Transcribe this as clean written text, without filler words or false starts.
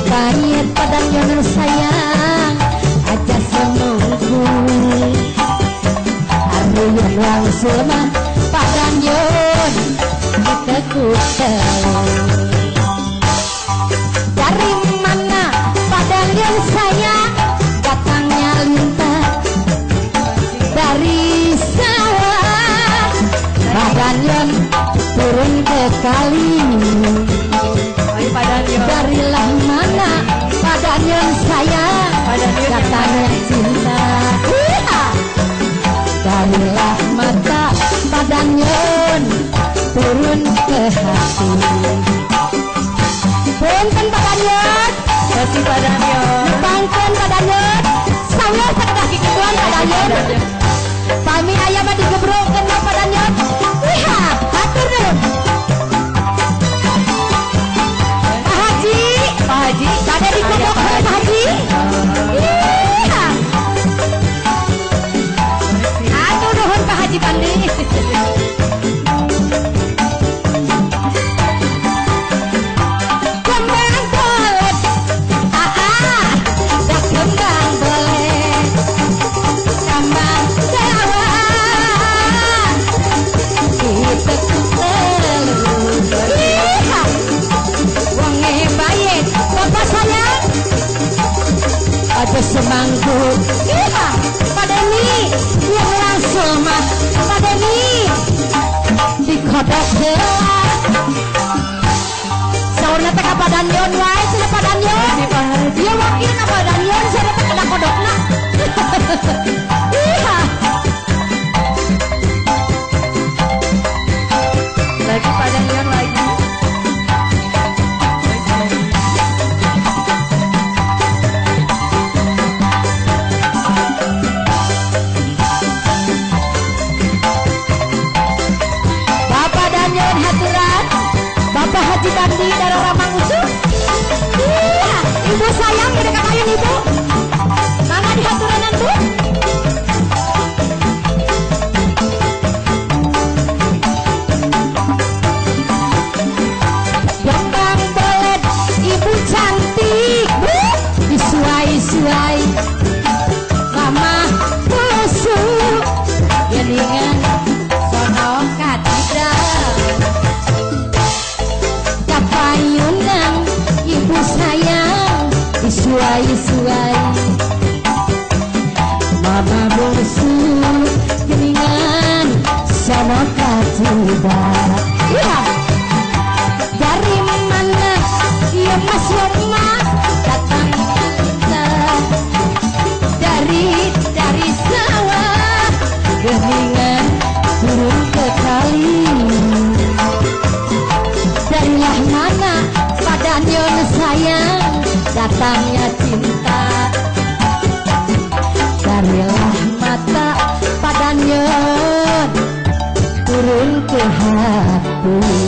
pahit padang yang sayang aja semungku hari yang langsung padang yon ditekuk dari mana padang yang sayang datangnya lintah dari sawah padang yon turun ke kali darilah mana padanya sayang katanya cinta darilah mata padanya turun ke hati punten padanya kasih padanya nepangkan padanya saya sekadaki keduan padanya kami ayam digebrok kena padanya lihat hatur dulu Pak Haji, pada di kodok Pak Haji. Iya. Aduh nuhun Pak Haji Pandi. Kembang boleh, dak kembang boleh, kembang sawah, ditekuk telur. Iya. Wangi baik. Bapak sayang ada semangku iya Pak Deni yang langsung mah Pak Deni di kodok gelap saurnya teka padan yon wae sudah padan yon dia wakil na padan yon sudah teka kodokna iya lagi padan yon lagi Bapak Haji Bandi dari Ramang Usul. Iya, ibu sayang udah katakan ibu. Mana di haturanan tuh? Kembang belet, ibu cantik, disuai-suai. Mama busuk, geningan sono katidal. Payungan ibu sayang disuai-suai mama busuk geningan sama katiba iya dari mana iya mas Yoma datang kita dari sawah geningan turun ke kali darilah mana padanya sayang datangnya cinta darilah mata padanya turun ke hati